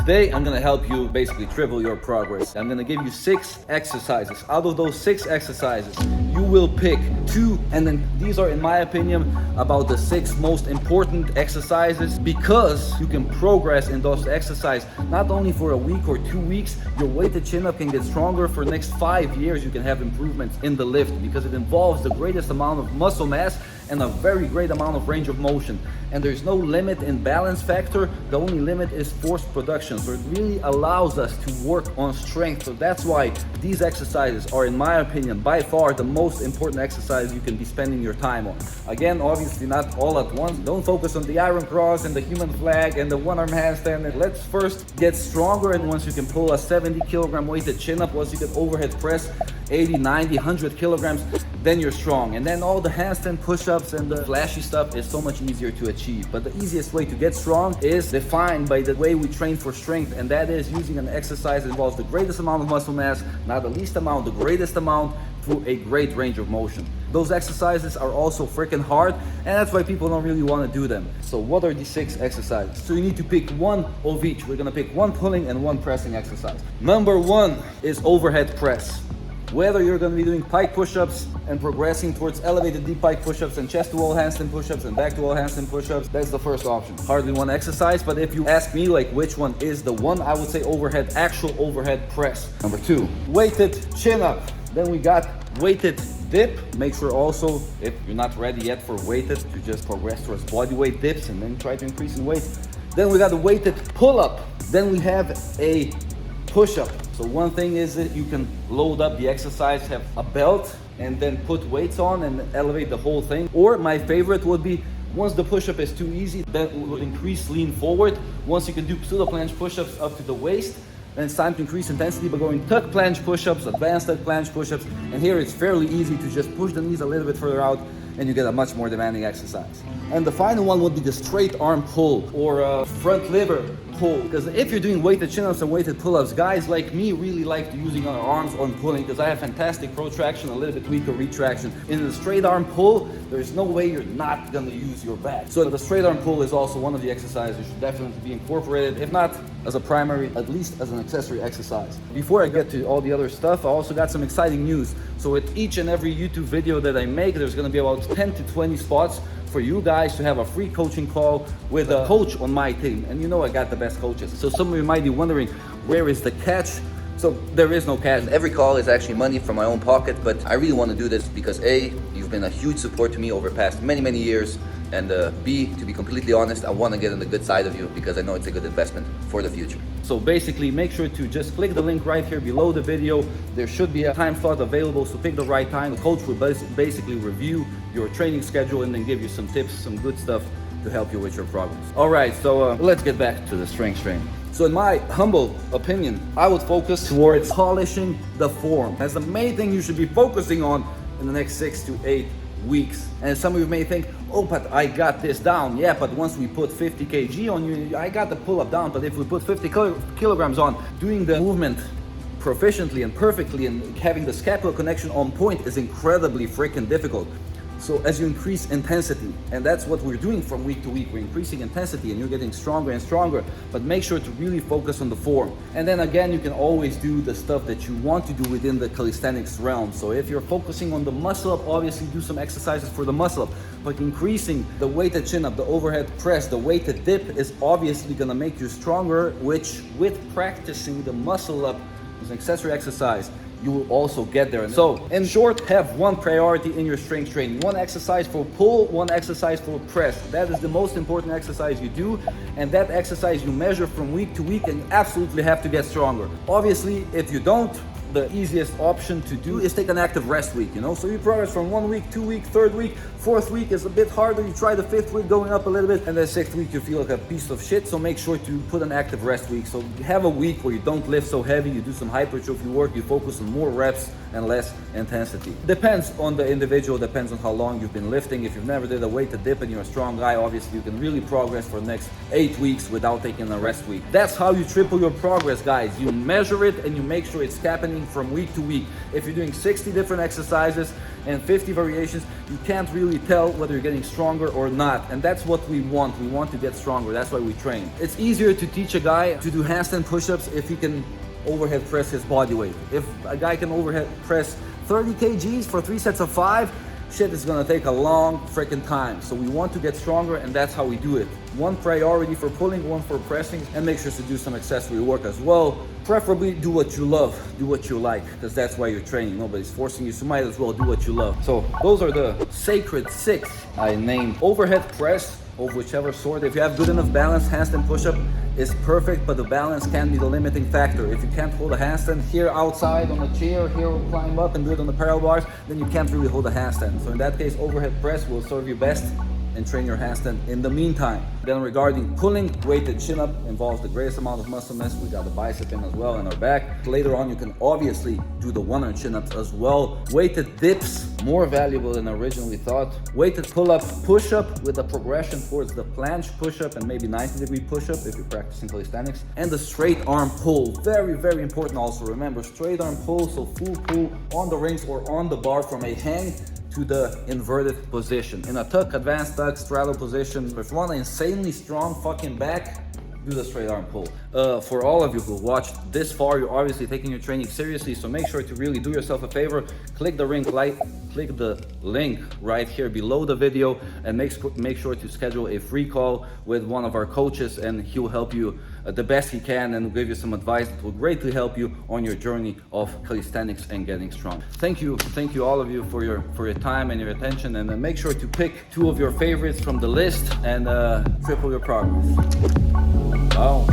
Today, I'm gonna help you basically triple your progress. I'm gonna give you 6 exercises. Out of those 6 exercises, you will pick 2, and then these are, in my opinion, about the 6 most important exercises, because you can progress in those exercises not only for a week or 2 weeks. Your weighted chin-up can get stronger for the next 5 years. You can have improvements in the lift because it involves the greatest amount of muscle mass and a very great amount of range of motion. And there's no limit in balance factor. The only limit is force production. So it really allows us to work on strength. So that's why these exercises are, in my opinion, by far the most important exercise you can be spending your time on. Again, obviously not all at once. Don't focus on the iron cross and the human flag and the one-arm handstand. Let's first get stronger, and once you can pull a 70 kilogram weighted chin-up, once you can overhead press 80, 90, 100 kilograms, then you're strong. And then all the handstand push-ups and the flashy stuff is so much easier to achieve. But the easiest way to get strong is defined by the way we train for strength, and that is using an exercise that involves the greatest amount of muscle mass, not the least amount, the greatest amount, through a great range of motion. Those exercises are also freaking hard, and that's why people don't really want to do them. So what are these 6 exercises? So you need to pick 1 of each. We're gonna pick 1 pulling and 1 pressing exercise. Number 1 is overhead press. Whether you're going to be doing pike push-ups and progressing towards elevated deep pike push-ups and chest to wall handstand push-ups and back to wall handstand push-ups, that's the first option. Hardly one exercise, but if you ask me like which one is the one, I would say overhead, actual overhead press. Number 2, weighted chin-up. Then we got weighted dip. Make sure also, if you're not ready yet for weighted, to just progress towards body weight dips and then try to increase in weight. Then we got a weighted pull-up. Then we have a push-up. So one thing is that you can load up the exercise, have a belt, and then put weights on and elevate the whole thing. Or my favorite would be, once the push-up is too easy, then will increase lean forward. Once you can do pseudo planche push-ups up to the waist, then it's time to increase intensity by going tuck planche push-ups, advanced tuck planche push-ups. And here it's fairly easy to just push the knees a little bit further out, and you get a much more demanding exercise. And the final one would be the straight arm pull, or front lever pull. Because if you're doing weighted chin-ups and weighted pull-ups, guys like me really like using our arms on pulling, because I have fantastic protraction, a little bit weaker retraction. In the straight arm pull, there's no way you're not gonna use your back. So the straight arm pull is also one of the exercises that should definitely be incorporated, if not as a primary, at least as an accessory exercise. Before I get to all the other stuff, I also got some exciting news. So with each and every YouTube video that I make, there's gonna be about 10 to 20 spots for you guys to have a free coaching call with a coach on my team. And you know I got the best coaches. So some of you might be wondering, where is the catch? So there is no catch. Every call is actually money from my own pocket, but I really want to do this because A, you've been a huge support to me over the past many years, and B, to be completely honest, I want to get on the good side of you because I know it's a good investment for the future. So basically, make sure to just click the link right here below the video. There should be a time slot available, so pick the right time. The coach will basically review your training schedule and then give you some tips, some good stuff to help you with your progress. All right, so let's get back to the strength training. So in my humble opinion, I would focus towards polishing the form. That's the main thing you should be focusing on in the next 6 to 8 weeks. And some of you may think, oh, but I got this down. Yeah, but once we put 50 kg on you, I got the pull-up down. But if we put 50 kilograms on, doing the movement proficiently and perfectly and having the scapular connection on point is incredibly freaking difficult. So as you increase intensity, and that's what we're doing from week to week, we're increasing intensity and you're getting stronger and stronger, but make sure to really focus on the form. And then again, you can always do the stuff that you want to do within the calisthenics realm. So if you're focusing on the muscle up, obviously do some exercises for the muscle up, but increasing the weighted chin up, the overhead press, the weighted dip is obviously gonna make you stronger, which with practicing the muscle up as an accessory exercise, you will also get there. So in short, have one priority in your strength training. One exercise for pull, one exercise for press. That is the most important exercise you do, and that exercise you measure from week to week, and you absolutely have to get stronger. Obviously, if you don't, the easiest option to do is take an active rest week, you know? So you progress from 1 week, 2 week, 3rd week, 4th week is a bit harder. You try the 5th week going up a little bit, and then 6th week you feel like a piece of shit. So make sure to put an active rest week. So you have a week where you don't lift so heavy, you do some hypertrophy work, you focus on more reps, and less intensity. Depends on the individual, depends on how long you've been lifting. If you've never did a weighted dip and you're a strong guy, obviously you can really progress for the next 8 weeks without taking a rest week. That's how you triple your progress, guys. You measure it and you make sure it's happening from week to week. If you're doing 60 different exercises and 50 variations, you can't really tell whether you're getting stronger or not. And that's what we want. We want to get stronger. That's why we train. It's easier to teach a guy to do handstand push-ups if he can overhead press his body weight. If a guy can overhead press 30 kgs for 3 sets of 5, shit is gonna take a long freaking time. So we want to get stronger, and that's how we do it. One priority for pulling, one for pressing, and make sure to do some accessory work as well. Preferably do what you love, do what you like, because that's why you're training. Nobody's forcing you, so might as well do what you love. So those are the sacred 6 I named. Overhead press of whichever sort. If you have good enough balance, handstand push-up is perfect, but the balance can be the limiting factor. If you can't hold a handstand here outside on a chair, here we'll climb up and do it on the parallel bars, then you can't really hold a handstand. So in that case, overhead press will serve you best and train your handstand in the meantime. Then regarding pulling, weighted chin-up involves the greatest amount of muscle mass. We got the bicep in as well and our back. Later on, you can obviously do the one-arm chin-ups as well. Weighted dips, more valuable than originally thought. Weighted pull-up, push-up with a progression towards the planche push-up and maybe 90-degree push-up if you're practicing calisthenics. And the straight arm pull, very, very important also. Remember, straight arm pull, so full pull on the rings or on the bar from a hang to the inverted position. In a tuck, advanced tuck, straddle position. If you want an insanely strong fucking back, do the straight arm pull. For all of you who watched this far, you're obviously taking your training seriously, so make sure to really do yourself a favor. Click the link right here below the video and make sure to schedule a free call with one of our coaches, and he will help you the best he can and give you some advice that will greatly help you on your journey of calisthenics and getting strong. Thank you all of you for your time and your attention, and make sure to pick 2 of your favorites from the list and triple your progress. Wow.